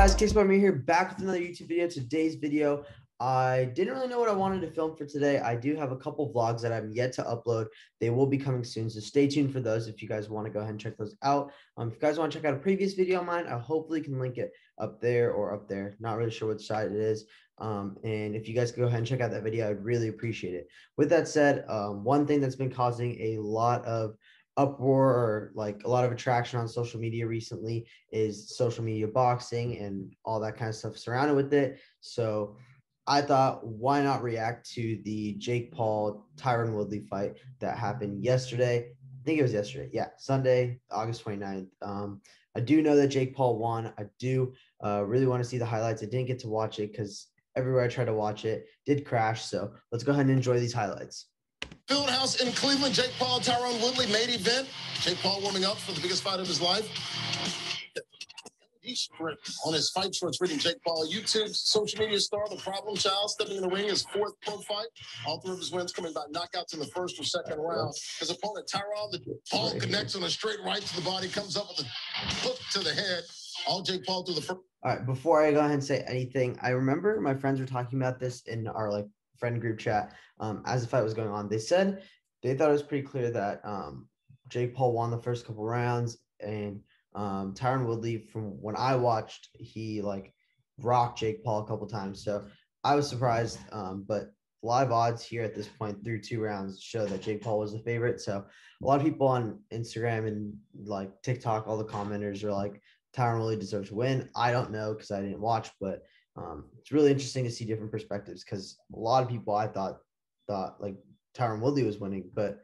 guys, kicksbyamir here, back with another YouTube video. Today's video, I didn't really know what I wanted to film for today. I do have a couple vlogs that I'm yet to upload. They will be coming soon, so stay tuned for those if you guys want to go ahead and check those out. If you guys want to check out a previous video of mine, I hopefully can link it up there or up there. Not really sure which side it is. And if you guys could go ahead and check out that video, I'd really appreciate it. With that said, one thing that's been causing a lot of uproar or like a lot of attraction on social media recently is social media boxing and all that kind of stuff surrounded with it. So I thought, why not react to the Jake Paul Tyron Woodley fight that happened yesterday? I think it was yesterday. Yeah, Sunday, August 29th. I do know that Jake Paul won. I do really want to see the highlights. I didn't get to watch it because everywhere I tried to watch it did crash. So let's go ahead and enjoy these highlights. Fieldhouse in Cleveland, Jake Paul, Tyron Woodley, main event. Jake Paul warming up for the biggest fight of his life. He's on his fight shorts reading Jake Paul, YouTube social media star, the problem child, stepping in the ring, his fourth pro fight. All three of his wins coming by knockouts in the first or second round. His opponent, Tyron, the Paul connects on a straight right to the body, comes up with a hook to the head. All Jake Paul through the first. All right, before I go ahead and say anything, I remember my friends were talking about this in our friend group chat as the fight was going on. They said they thought it was pretty clear that Jake Paul won the first couple rounds, and Tyron Woodley, from when I watched, he rocked Jake Paul a couple times. So I was surprised, but live odds here at this point through 2 rounds show that Jake Paul was the favorite. So a lot of people on Instagram and TikTok, all the commenters are like, Tyron Woodley deserves to win. I don't know because I didn't watch, but it's really interesting to see different perspectives because a lot of people I thought Tyron Woodley was winning, but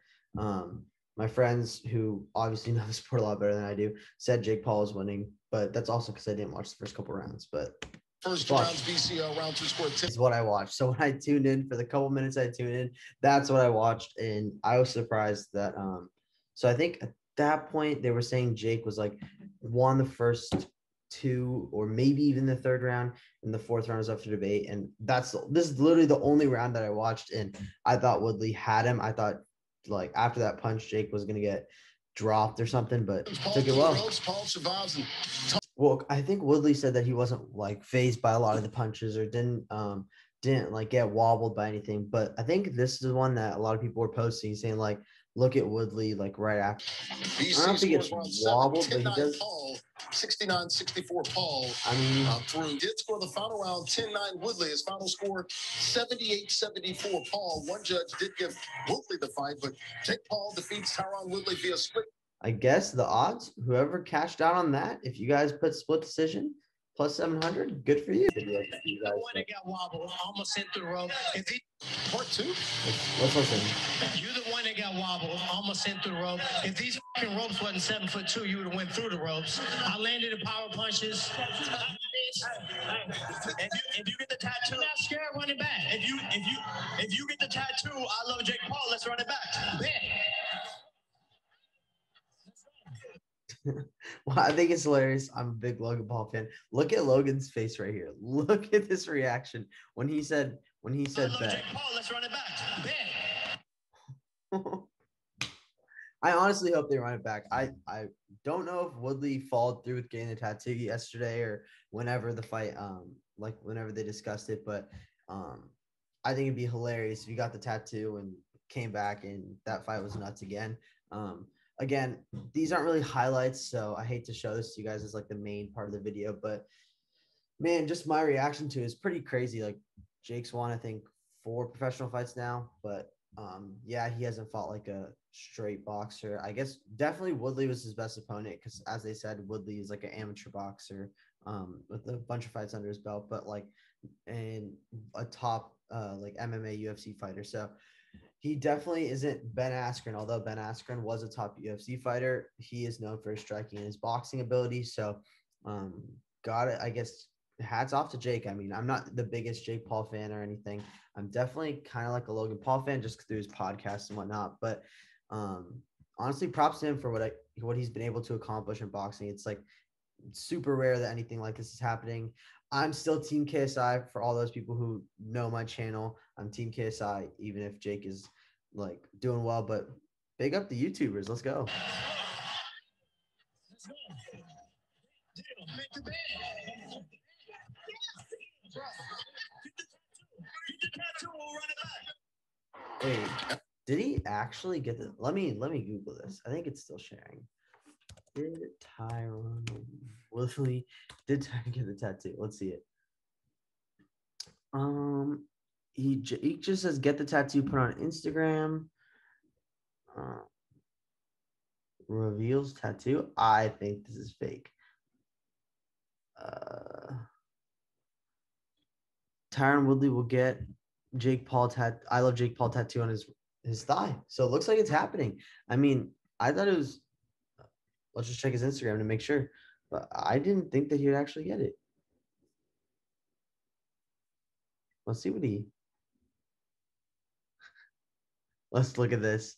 my friends who obviously know the sport a lot better than I do said Jake Paul was winning, but that's also because I didn't watch the first couple rounds. But first rounds, BCL round 2 scored 10. Is what I watched. So when I tuned in for the couple minutes I tuned in, that's what I watched, and I was surprised that so I think at that point they were saying Jake was won the first 2 or maybe even the 3rd round, and the 4th round is up for debate. And this is literally the only round that I watched, and I thought Woodley had him. I thought after that punch Jake was gonna get dropped or something, but took it well. Paul survives and well, I think Woodley said that he wasn't phased by a lot of the punches or didn't get wobbled by anything. But I think this is one that a lot of people were posting saying look at Woodley right after. I don't know if he gets wobbled, but he does. 69-64 Paul. I mean, did score the final round 10-9 Woodley. His final score 78-74 Paul. One judge did give Woodley the fight, but Jake Paul defeats Tyron Woodley via split. I guess the odds, whoever cashed out on that, if you guys put split decision plus 700, good for you. The one that got wobbled, almost sent through the rope. Part 2. Let's listen. You're the one that got wobbled, almost sent through the rope. If these fucking ropes wasn't 7'2", you would have went through the ropes. I landed in power punches. If you get the tattoo, I'm not scared running back. If you get the tattoo, I love Jake Paul. Let's run it back. Bet. Well, I think it's hilarious. I'm a big Logan Paul fan. Look at Logan's face right here. Look at this reaction when he said bet. Jake Paul, let's run it back. Bet. I honestly hope they run it back. I don't know if Woodley followed through with getting the tattoo yesterday or whenever the fight whenever they discussed it, but I think it'd be hilarious if you got the tattoo and came back and that fight was nuts again. Again, these aren't really highlights, so I hate to show this to you guys as the main part of the video, but man, just my reaction to it is pretty crazy. Jake's won, I think, 4 professional fights now, but yeah, he hasn't fought a straight boxer. I guess definitely Woodley was his best opponent because, as they said, Woodley is an amateur boxer with a bunch of fights under his belt, but and a top MMA UFC fighter. So he definitely isn't Ben Askren, although Ben Askren was a top UFC fighter. He is known for his striking and his boxing ability. So got it. I guess hats off to Jake. I mean, I'm not the biggest Jake Paul fan or anything. I'm definitely kind of a Logan Paul fan just through his podcast and whatnot. But honestly, props to him for what he's been able to accomplish in boxing. It's super rare that anything like this is happening. I'm still Team KSI for all those people who know my channel. I'm Team KSI, even if Jake is doing well, but big up the YouTubers. Let's go. Wait, did he actually get the? Let me Google this. I think it's still sharing. Did Tyron Woodley get the tattoo? Let's see it. He just says get the tattoo put on Instagram. Reveals tattoo. I think this is fake. Tyron Woodley will get Jake Paul I love Jake Paul tattoo on his thigh. So it looks like it's happening. I mean, I thought it was. Let's just check his Instagram to make sure. But I didn't think that he would actually get it. Let's see what he. Let's look at this.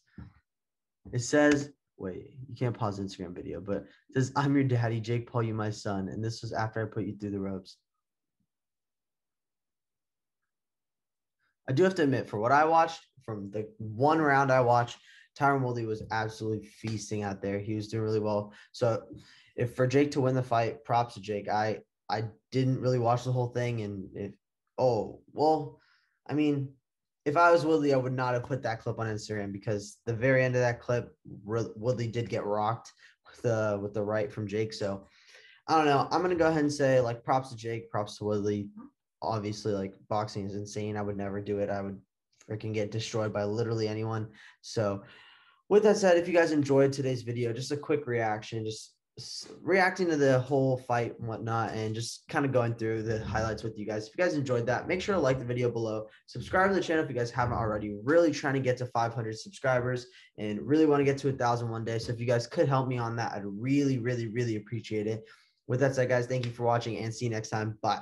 It says, wait, you can't pause the Instagram video, but it says, I'm your daddy, Jake Paul, you my son. And this was after I put you through the ropes. I do have to admit, for what I watched, from the one round I watched, Tyron Woodley was absolutely feasting out there. He was doing really well. So if for Jake to win the fight, props to Jake. I didn't really watch the whole thing. And I mean, if I was Woodley, I would not have put that clip on Instagram because the very end of that clip, Woodley did get rocked with the right from Jake. So I don't know. I'm going to go ahead and say, like, props to Jake, props to Woodley. Obviously, like, boxing is insane. I would never do it. I would freaking get destroyed by literally anyone. So with that said, if you guys enjoyed today's video, just a quick reaction, just reacting to the whole fight and whatnot, and just kind of going through the highlights with you guys. If you guys enjoyed that, make sure to like the video below, subscribe to the channel if you guys haven't already. Really trying to get to 500 subscribers and really want to get to 1,000 one day. So if you guys could help me on that, I'd really, really, really appreciate it. With that said, guys, thank you for watching and see you next time. Bye.